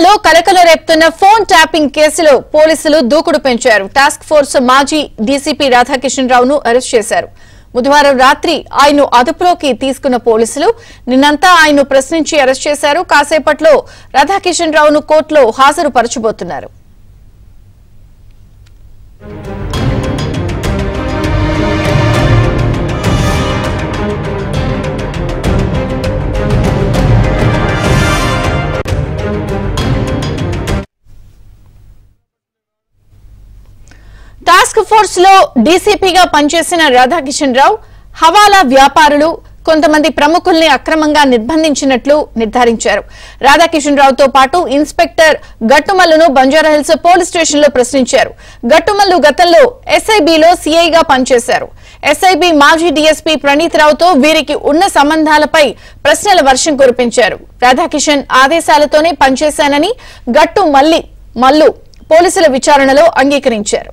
జిల్లాలో కలకలం రేపుతున్న phone tapping కేసులో పోలీసులు దూకుడు పెంచారు. టాస్క్ ఫోర్స్ మాజీ డీసీపీ రాధాకిషన్ రావును అరెస్ట్ చేశారు. బుధవారం రాత్రి ఆయన్ను అదుపులోకి తీసుకున్న పోలీసులు నిన్నంతా ఆయన్ను ప్రశ్నించి అరెస్ట్ చేశారు. కాసేపట్లో రాధాకిషన్ రావును కోర్టులో హాజరుపరచబోతున్నారు. టాస్క్ ఫోర్స్ లో డీసీపీగా పనిచేసిన రాధాకిషన్ రావు హవాలా వ్యాపారులు కొంతమంది ప్రముఖుల్ని అక్రమంగా నిర్బంధించినట్లు నిర్ధారించారు. రాధాకిషన్ రావుతో పాటు ఇన్స్పెక్టర్ గట్టుమల్లును బంజారాహిల్స్ పోలీస్ స్టేషన్ లో ప్రశ్నించారు. గట్టుమల్లు గతంలో ఎస్ఐబిలో సీఐగా పనిచేశారు. ఎస్ఐబి మాజీ డీఎస్పీ ప్రణీత్ రావుతో వీరికి ఉన్న సంబంధాలపై ప్రశ్నల వర్షం కురిపించారు. రాధాకిషన్ ఆదేశాలతోనే పనిచేశానని మల్లు పోలీసుల విచారణలో అంగీకరించారు.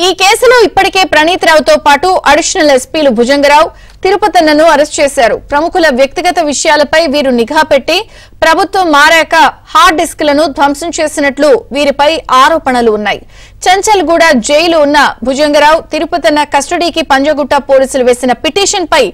ఈ కేసులో ఇప్పటికే ప్రణీత్ రావుతో పాటు అడిషనల్ ఎస్పీలు భుజంగరావు, తిరుపతన్నను అరెస్ట్ చేశారు. ప్రముఖుల వ్యక్తిగత విషయాలపై వీరు నిఘా పెట్టి ప్రభుత్వం మారాక హార్డ్ డిస్క్లను ధ్వంసం చేసినట్లు వీరిపై ఆరోపణలు ఉన్నాయి. చంచల్గూడ జైలు ఉన్న భుజంగరావు, తిరుపతన్న కస్టడీకి పంజగుట్ట పోలీసులు వేసిన పిటిషన్ పై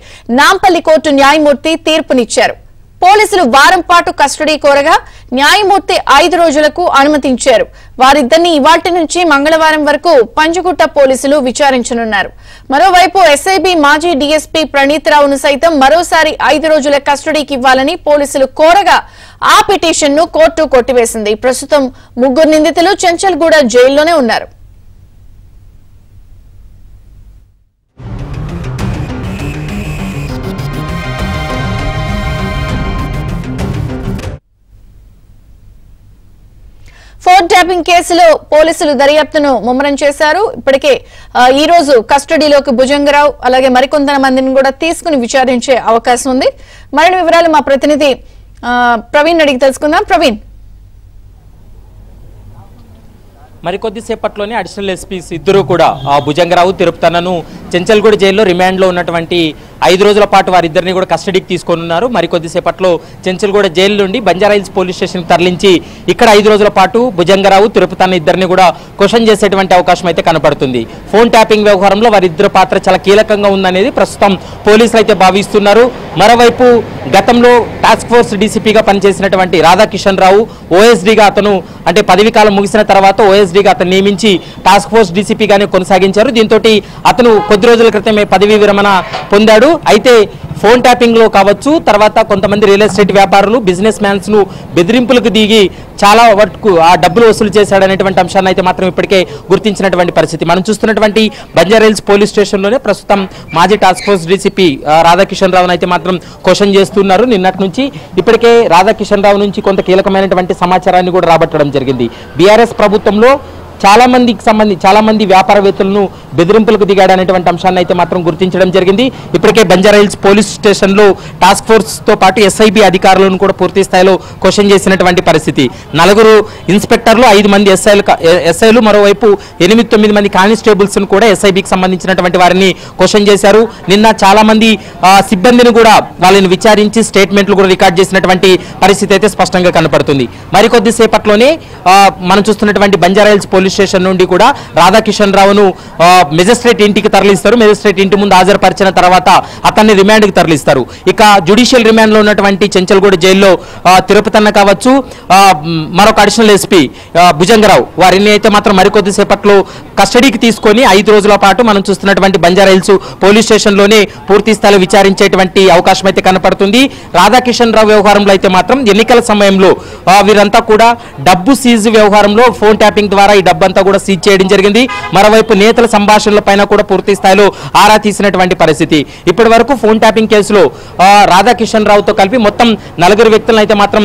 నాంపల్లి కోర్టు న్యాయమూర్తి తీర్పునిచ్చారు. పోలీసులు వారం పాటు కస్టడీ కోరగా న్యాయమూర్తి 5 రోజులకు అనుమతించారు. వారిద్దరిని ఇవాల్టి నుంచి మంగళవారం వరకు పంజగుట్ట పోలీసులు విచారించనున్నారు. మరోవైపు ఎస్ఐబి మాజీ డీఎస్పీ ప్రణీత్ రావును సైతం మరోసారి 5 రోజుల కస్టడీకి ఇవ్వాలని పోలీసులు కోరగా ఆ పిటిషన్ ను కోర్టు కొట్టివేసింది. ప్రస్తుతం 3 నిందితులు చంచల్గూడ జైల్లోనే ఉన్నారు. ఫోన్ ట్యాపింగ్ కేసులో పోలీసులు దర్యాప్తును ముమ్మరం చేశారు. ఇప్పటికే ఈ రోజు కస్టడీలోకి భుజంగరావు అలాగే మరికొంతమందిని కూడా తీసుకుని విచారించే అవకాశం ఉంది. మరిన్ని వివరాలు మా ప్రతినిధి ప్రవీణ్ అడిగి తెలుసుకుందాం. ప్రవీణ్, మరికొద్దిసేపట్లోనే అడిషనల్ ఎస్పీస్ ఇద్దరు కూడా భుజంగరావు, తిరుపతన్నను చెంచల్గూడ జైల్లో రిమాండ్లో ఉన్నటువంటి 5 రోజుల పాటు వారిద్దరిని కూడా కస్టడీకి తీసుకోనున్నారు. మరికొద్దిసేపట్లో చెంచల్గూడ జైలు నుండి బంజారాహిల్స్ పోలీస్ స్టేషన్కి తరలించి ఇక్కడ 5 రోజుల పాటు భుజంగరావు, తిరుపతన్న ఇద్దరిని కూడా క్వశ్చన్ చేసేటువంటి అవకాశం అయితే కనపడుతుంది. ఫోన్ ట్యాపింగ్ వ్యవహారంలో వారిద్దరు పాత్ర చాలా కీలకంగా ఉందనేది ప్రస్తుతం పోలీసులు అయితే భావిస్తున్నారు. మరోవైపు గతంలో టాస్క్ ఫోర్స్ డీసీపీగా పనిచేసినటువంటి రాధాకిషన్ రావు ఓఎస్డీగా అతను అంటే పదవీ కాలం ముగిసిన తర్వాత ఓఎస్డీగా అతను నియమించి టాస్క్ ఫోర్స్ డీసీపీగానే కొనసాగించారు. దీంతో అతను కొద్ది రోజుల క్రితమే పదవీ విరమణ పొందాడు. అయితే ఫోన్ ట్యాపింగ్ లో కావచ్చు, తర్వాత కొంతమంది రియల్ ఎస్టేట్ వ్యాపారులు, బిజినెస్ మ్యాన్స్ ను బెదిరింపులకు దిగి చాలా వరకు ఆ డబ్బులు వసూలు చేశాడనేటువంటి అంశాన్ని అయితే మాత్రం ఇప్పటికే గుర్తించినటువంటి పరిస్థితి. మనం చూస్తున్నటువంటి బంజారాహిల్స్ పోలీస్ స్టేషన్లోనే ప్రస్తుతం మాజీ టాస్క్ ఫోర్స్ డీసీపీ రాధాకిషన్ రావును అయితే మాత్రం క్వశ్చన్ చేస్తున్నారు. నిన్నటి నుంచి ఇప్పటికే రాధాకిషన్ రావు నుంచి కొంత కీలకమైనటువంటి సమాచారాన్ని కూడా రాబట్టడం జరిగింది. బీఆర్ఎస్ ప్రభుత్వంలో చాలా మంది వ్యాపారవేత్తలను బెదిరింపులకు దిగాడనేటువంటి అంశాన్ని అయితే మాత్రం గుర్తించడం జరిగింది. ఇప్పటికే బంజారాహిల్స్ పోలీస్ స్టేషన్లో టాస్క్ ఫోర్స్ తో పాటు ఎస్ఐబి అధికారులను కూడా పూర్తి స్థాయిలో క్వశ్చన్ చేసినటువంటి పరిస్థితి. 4 ఇన్స్పెక్టర్లు, 5 మంది ఎస్ఐలు, మరోవైపు 8-9 మంది కానిస్టేబుల్స్ ను కూడా ఎస్ఐబికి సంబంధించినటువంటి వారిని క్వశ్చన్ చేశారు. నిన్న చాలా మంది సిబ్బందిని కూడా వాళ్ళని విచారించి స్టేట్మెంట్లు కూడా రికార్డ్ చేసినటువంటి పరిస్థితి అయితే స్పష్టంగా కనపడుతుంది. మరికొద్ది సేపట్లోనే మనం చూస్తున్నటువంటి బంజారాహిల్స్ పోలీస్ స్టేషన్ నుండి కూడా రాధాకిషన్ రావును మెజిస్ట్రేట్ ఇంటికి తరలిస్తారు. మెజిస్ట్రేట్ ఇంటి ముందు హాజరుపరిచిన తర్వాత అతన్ని రిమాండ్కి తరలిస్తారు. ఇక జ్యుడిషియల్ రిమాండ్ లో ఉన్నటువంటి చెంచల్గూడ జైల్లో తిరుపతన్న కావచ్చు, మరొక అడిషనల్ ఎస్పీ భుజంగరావు వారిని అయితే మాత్రం మరికొద్ది సేపట్లో కస్టడీకి తీసుకొని 5 రోజుల పాటు మనం చూస్తున్నటువంటి బంజారాహిల్స్ పోలీస్ స్టేషన్ లోనే పూర్తి స్థాయిలో విచారించేటువంటి అవకాశం అయితే కనపడుతుంది. రాధాకిషన్ రావు వ్యవహారంలో అయితే మాత్రం ఎన్నికల సమయంలో వీరంతా కూడా డబ్బు సీజ్ వ్యవహారంలో ఫోన్ ట్యాపింగ్ ద్వారా ఈ డబ్బంతా కూడా సీజ్ చేయడం జరిగింది. మరోవైపు నేతల సంభాషణల పైన కూడా పూర్తి స్థాయిలో ఆరా తీసినటువంటి పరిస్థితి. ఇప్పటి వరకు ఫోన్ ట్యాపింగ్ కేసులో రాధాకిషన్ రావుతో కలిపి మొత్తం 4 వ్యక్తులను అయితే మాత్రం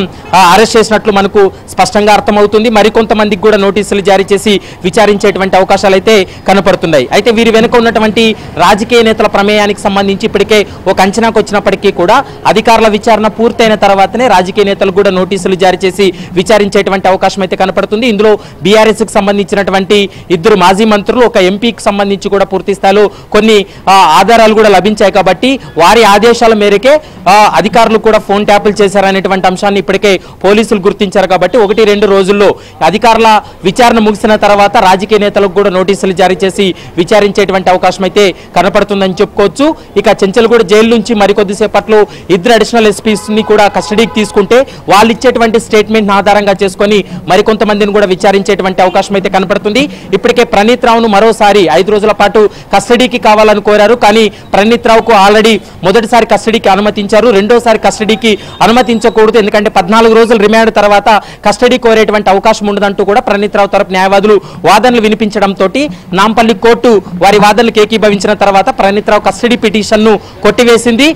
అరెస్ట్ చేసినట్లు మనకు స్పష్టంగా అర్థమవుతుంది. మరికొంతమందికి కూడా నోటీసులు జారీ చేసి విచారించేటువంటి అవకాశాలు అయితే కనపడుతున్నాయి. అయితే వీరి వెనుక ఉన్నటువంటి రాజకీయ నేతల ప్రమేయానికి సంబంధించి ఇప్పటికే ఒక అంచనాకు వచ్చినప్పటికీ కూడా అధికారుల విచారణ పూర్తయిన తర్వాతనే రాజకీయ నేతలు కూడా నోటీసులు జారీ చేసి విచారించేటువంటి అవకాశం అయితే కనపడుతుంది. ఇందులో బీఆర్ఎస్ కి సంబంధించినటువంటి 2 మాజీ మంత్రులు, ఒక ఎంపీకి సంబంధించి కూడా పూర్తి స్థాయిలో కొన్ని ఆధారాలు కూడా లభించాయి. కాబట్టి వారి ఆదేశాల మేరకే అధికారులు కూడా ఫోన్ ట్యాపులు చేశారనేటువంటి అంశాన్ని ఇప్పటికే పోలీసులు గుర్తించారు. కాబట్టి 1-2 రోజుల్లో అధికారుల విచారణ ముగిసిన తర్వాత రాజకీయ నేతలకు కూడా నోటీసులు జారీ చేసి విచారించేటువంటి అవకాశం అయితే కనపడుతుందని చెప్పుకోవచ్చు. ఇక చెంచల్గూడ జైలు నుంచి మరికొద్దిసేపట్లో 2 అడిషనల్ ఎస్పీస్ ని కూడా కస్టడీకి తీసుకుంటే వాళ్ళు ఇచ్చేటువంటి స్టేట్మెంట్ ఆధారంగా చేసుకొని మరికొంతమందిని కూడా విచారించేటువంటి అవకాశం అయితే కనపడుతుంది. ఇప్పటికే ప్రణీత్ రావును మరోసారి 5 రోజుల పాటు కస్టడీకి కావాలని కోరారు. కానీ ప్రణీత్ రావుకు ఆల్రెడీ మొదటిసారి కస్టడీకి అనుమతించారు, రెండోసారి కస్టడీకి అనుమతించకూడదు, ఎందుకంటే 14 రోజులు రిమాండ్ తర్వాత కస్టడీ కోరేటువంటి అవకాశం ఉండదంటూ కూడా ప్రణీత్ రావు తరపు న్యాయవాదులు వాదనలు వినిపించడంతో నాంపల్లి కోర్టు వారి వాదనలకు ఏకీభవించిన తర్వాత ప్రణీత్ రావు కస్టడీ పిటిషన్ ను కొట్టివేసింది.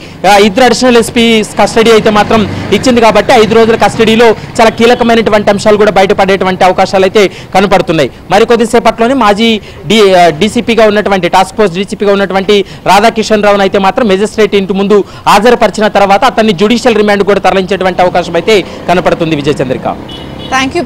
2 అడిషనల్ ఎస్పీ కస్టడీ అయితే మాత్రం ఇచ్చింది. కాబట్టి 5 రోజుల కస్టడీలో చాలా కీలకమైనటువంటి అంశాలు కూడా బయటపడేటువంటి అవకాశాలు అయితే కనపడుతున్నాయి. మరికొద్దిసేపట్లోనే మాజీ డీసీపీగా ఉన్నటువంటి టాస్క్ ఫోర్స్ డీసీపీగా ఉన్నటువంటి రాధాకిషన్ రావును అయితే మాత్రం మెజిస్ట్రేట్ ఇంటి ముందు హాజరుపరిచిన తర్వాత అతన్ని జ్యుడిషియల్ రిమాండ్ కూడా తరలించేటువంటి అవకాశం అయితే కనపడుతుంది. విజయ చంద్రిక. Thank you.